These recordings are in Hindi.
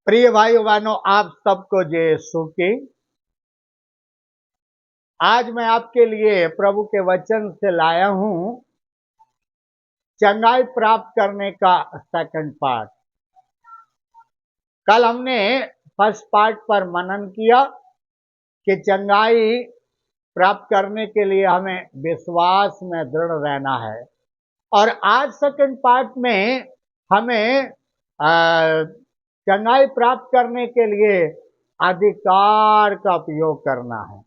प्रिय भाई बहनों, आप सबको जय यीशु की। आज मैं आपके लिए प्रभु के वचन से लाया हूं चंगाई प्राप्त करने का सेकंड पार्ट। कल हमने फर्स्ट पार्ट पर मनन किया कि चंगाई प्राप्त करने के लिए हमें विश्वास में दृढ़ रहना है, और आज सेकंड पार्ट में हमें चंगाई प्राप्त करने के लिए अधिकार का उपयोग करना है।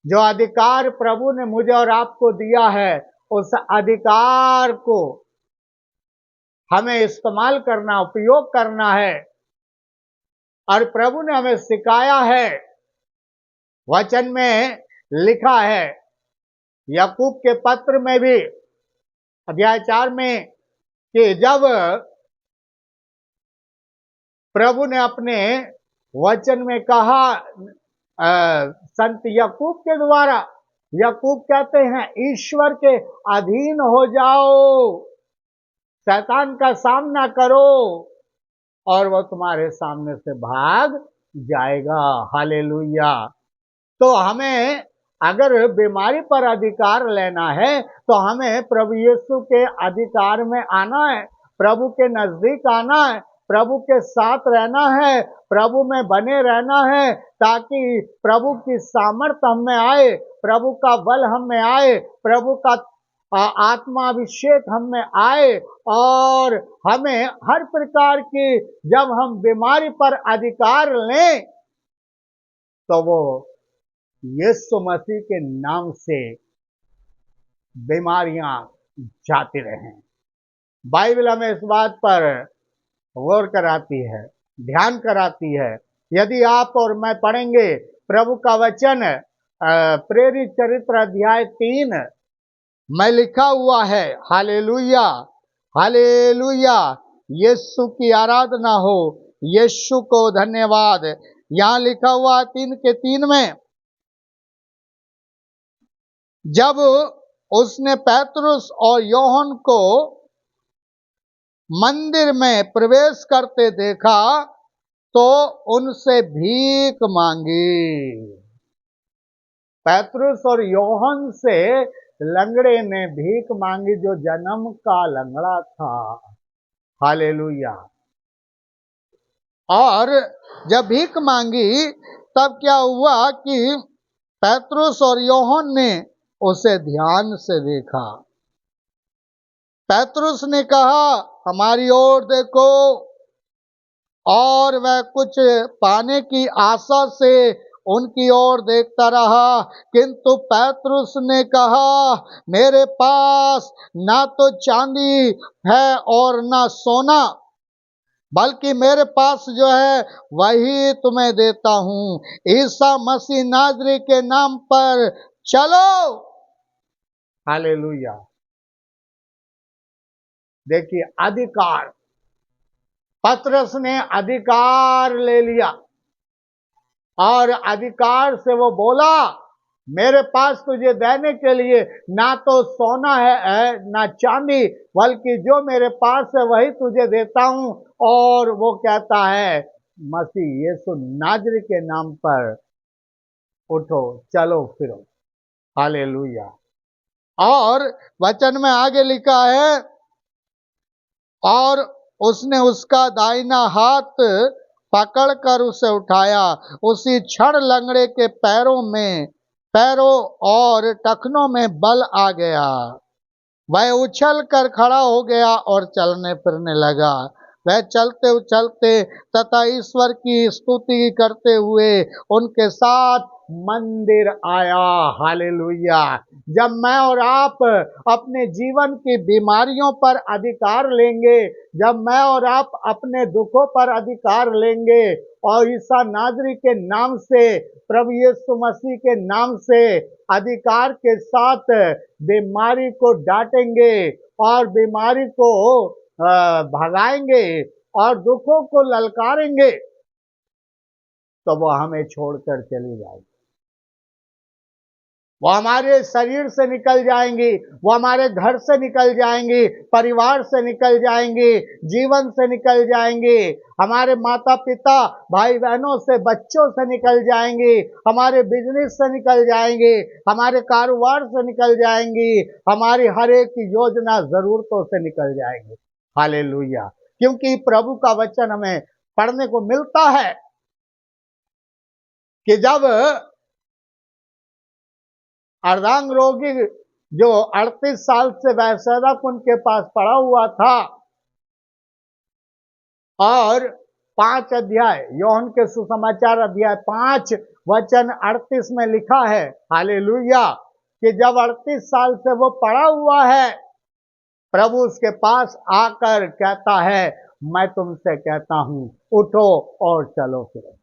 जो अधिकार प्रभु ने मुझे और आपको दिया है, उस अधिकार को हमें इस्तेमाल करना, उपयोग करना है। और प्रभु ने हमें सिखाया है, वचन में लिखा है, याकूब के पत्र में भी अध्याय 4 में, कि जब प्रभु ने अपने वचन में कहा संत याकूब के द्वारा, याकूब कहते हैं ईश्वर के अधीन हो जाओ, शैतान का सामना करो और वह तुम्हारे सामने से भाग जाएगा। हालेलुया। तो हमें अगर बीमारी पर अधिकार लेना है तो हमें प्रभु यीशु के अधिकार में आना है, प्रभु के नजदीक आना है, प्रभु के साथ रहना है, प्रभु में बने रहना है, ताकि प्रभु की सामर्थ्य हम में आए, प्रभु का बल हम में आए, प्रभु का आत्माभिषेक हम में आए, और हमें हर प्रकार की, जब हम बीमारी पर अधिकार लें तो वो यीशु मसीह के नाम से बीमारियां जाती रहें। बाइबल हमें इस बात पर गौर कराती है, ध्यान कराती है। यदि आप और मैं पढ़ेंगे प्रभु का वचन, प्रेरित चरित्र अध्याय 3 में लिखा हुआ है। हालेलुया, हालेलुया, यीशु की आराधना हो, यीशु को धन्यवाद। यहां लिखा हुआ 3:3 में, जब उसने पेतरुस और यूहन्ना को मंदिर में प्रवेश करते देखा तो उनसे भीख मांगी। पेतरुस और यूहन्ना से लंगड़े ने भीख मांगी, जो जन्म का लंगड़ा था। हालेलुया। और जब भीख मांगी तब क्या हुआ कि पेतरुस और यूहन्ना ने उसे ध्यान से देखा। पेतरुस ने कहा, हमारी ओर देखो, और वह कुछ पाने की आशा से उनकी ओर देखता रहा। किंतु पेतरुस ने कहा, मेरे पास ना तो चांदी है और ना सोना, बल्कि मेरे पास जो है वही तुम्हें देता हूं। ईसा मसीह नाजरी के नाम पर चलो। हालेलुया। देखिए, अधिकार, पतरस ने अधिकार ले लिया, और अधिकार से वो बोला, मेरे पास तुझे देने के लिए ना तो सोना है ना चांदी, बल्कि जो मेरे पास है वही तुझे देता हूं। और वो कहता है, मसीह यीशु नाजरी के नाम पर उठो, चलो फिरो। हालेलुया। और वचन में आगे लिखा है, और उसने उसका दाहिना हाथ पकड़कर उसे उठाया। उसी क्षण लंगड़े के पैरों और टखनों में बल आ गया। वह उछल कर खड़ा हो गया और चलने फिरने लगा। वह चलते उछलते तथा ईश्वर की स्तुति करते हुए उनके साथ मंदिर आया। हालेलुया। जब मैं और आप अपने जीवन की बीमारियों पर अधिकार लेंगे, जब मैं और आप अपने दुखों पर अधिकार लेंगे और ईसा नाजरी के नाम से, प्रभु यीशु मसीह के नाम से अधिकार के साथ बीमारी को डांटेंगे और बीमारी को भगाएंगे और दुखों को ललकारेंगे, तो वो हमें छोड़कर चली जाएगी। वो हमारे शरीर से निकल जाएंगी, वो हमारे घर से निकल जाएंगी, परिवार से निकल जाएंगी, जीवन से निकल जाएंगी, हमारे माता पिता भाई बहनों से बच्चों से निकल जाएंगी, हमारे बिजनेस से निकल जाएंगी, हमारे कारोबार से निकल जाएंगी, हमारी हर एक योजना जरूरतों से निकल जाएंगी। हालेलुया। क्योंकि प्रभु का वचन हमें पढ़ने को मिलता है कि जब अर्धांगरोगी जो 38 साल से वैश्यता उनके पास पड़ा हुआ था, और 5 अध्याय योहन के सुसमाचार अध्याय 5 वचन 38 में लिखा है, हालेलुया, कि जब 38 साल से वो पड़ा हुआ है, प्रभु उसके पास आकर कहता है, मैं तुमसे कहता हूं उठो और चलो फिरो,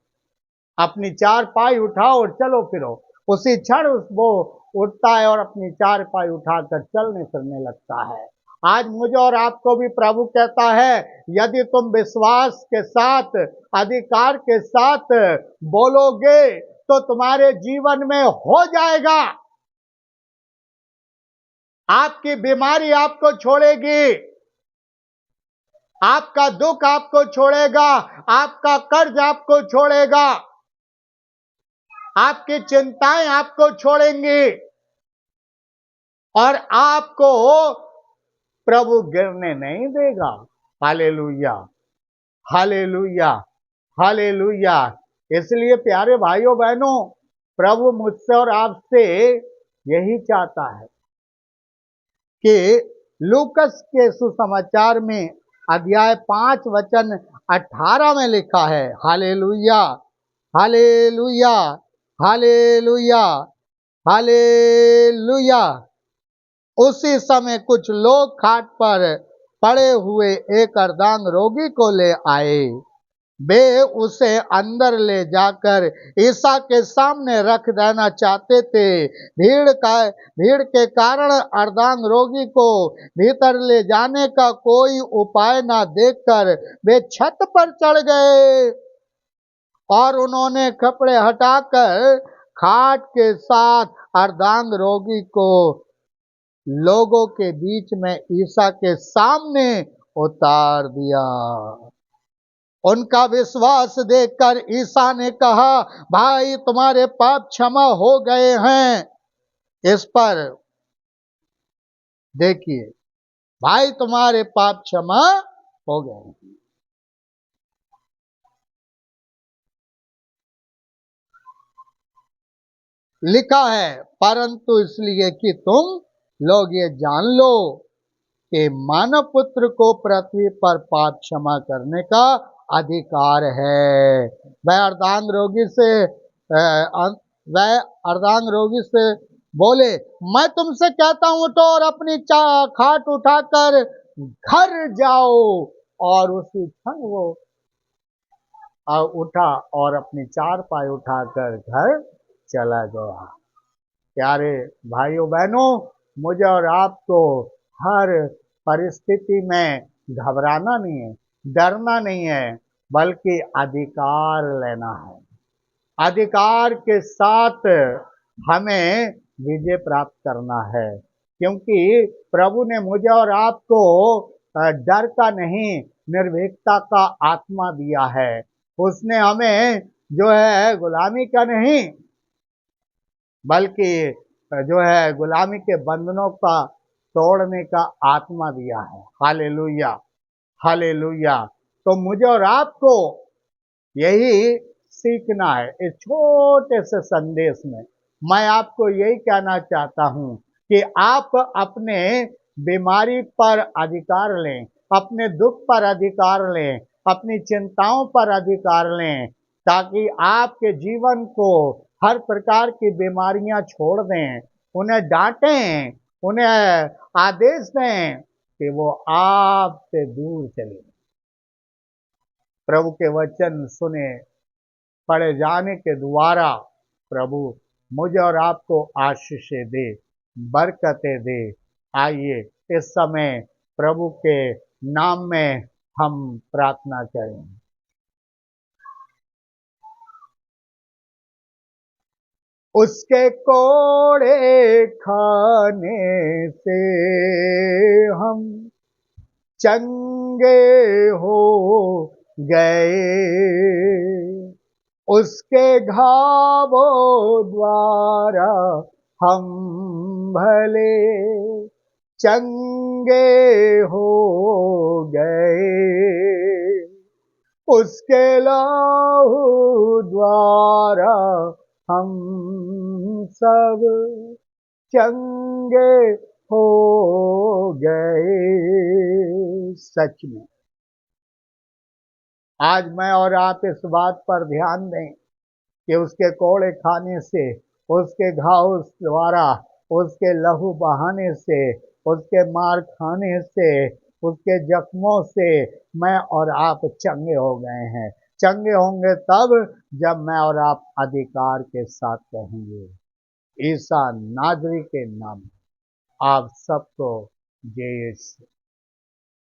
अपनी चारपाई उठाओ और चलो फिरो। उसी क्षण वो उठता है और अपनी चारपाई उठाकर चलने फिरने लगता है। आज मुझे और आपको भी प्रभु कहता है, यदि तुम विश्वास के साथ, अधिकार के साथ बोलोगे तो तुम्हारे जीवन में हो जाएगा। आपकी बीमारी आपको छोड़ेगी, आपका दुख आपको छोड़ेगा, आपका कर्ज आपको छोड़ेगा, आपकी चिंताएं आपको छोड़ेंगी, और आपको प्रभु गिरने नहीं देगा। Hallelujah, hallelujah, hallelujah. इसलिए प्यारे भाइयों बहनों, प्रभु मुझसे और आपसे यही चाहता है कि लूकस के सुसमाचार में अध्याय 5 वचन 18 में लिखा है, हालेलुया, हालेलुया, हालेलुया, हालेलुया। उसी समय कुछ लोग खाट पर पड़े हुए एक अर्धांग रोगी को ले आए। वे उसे अंदर ले जाकर ईसा के सामने रख देना चाहते थे। भीड़ के कारण अर्धांग रोगी को भीतर ले जाने का कोई उपाय ना देखकर वे छत पर चढ़ गए और उन्होंने कपड़े हटाकर खाट के साथ अर्धांग रोगी को लोगों के बीच में ईसा के सामने उतार दिया। उनका विश्वास देखकर ईसा ने कहा, भाई तुम्हारे पाप क्षमा हो गए हैं। इस पर देखिए, भाई तुम्हारे पाप क्षमा हो गए हैं। लिखा है, परंतु इसलिए कि तुम लोग ये जान लो कि मानव पुत्र को पृथ्वी पर पाप क्षमा करने का अधिकार है। वह अर्धांग रोगी से बोले, मैं तुमसे कहता हूं उठो और अपनी खाट उठाकर घर जाओ। और उसी क्षण वो उठा और अपनी चारपाई उठाकर घर चला गया। प्यारे भाइयों बहनों, मुझे और आपको हर परिस्थिति में घबराना नहीं है, डरना नहीं है, बल्कि अधिकार लेना है। अधिकार के साथ हमें विजय प्राप्त करना है, क्योंकि प्रभु ने मुझे और आपको डर का नहीं, निर्भीकता का आत्मा दिया है। उसने हमें जो है गुलामी का नहीं, बल्कि जो है गुलामी के बंधनों का तोड़ने का आत्मा दिया है। Hallelujah, hallelujah. तो मुझे और आपको यही सीखना है। इस छोटे से संदेश में मैं आपको यही कहना चाहता हूं कि आप अपने बीमारी पर अधिकार लें, अपने दुख पर अधिकार लें, अपनी चिंताओं पर अधिकार लें, ताकि आपके जीवन को हर प्रकार की बीमारियां छोड़ दें, उन्हें डांटें, उन्हें आदेश दें कि वो आपसे दूर चले। प्रभु के वचन सुने, पढ़े जाने के द्वारा प्रभु मुझे और आपको आशीषें दे, बरकतें दे। आइए इस समय प्रभु के नाम में हम प्रार्थना करें। उसके कोड़े खाने से हम चंगे हो गए, उसके घावों द्वारा हम भले चंगे हो गए, उसके लहू द्वारा हम सब चंगे हो गए। सच में आज मैं और आप इस बात पर ध्यान दें कि उसके कोड़े खाने से, उसके घाव द्वारा, उसके लहू बहाने से, उसके मार खाने से, उसके जख्मों से मैं और आप चंगे हो गए हैं। चंगे होंगे तब जब मैं और आप अधिकार के साथ कहेंगे। ईसा नाजरी के नाम आप सबको जय यीशु।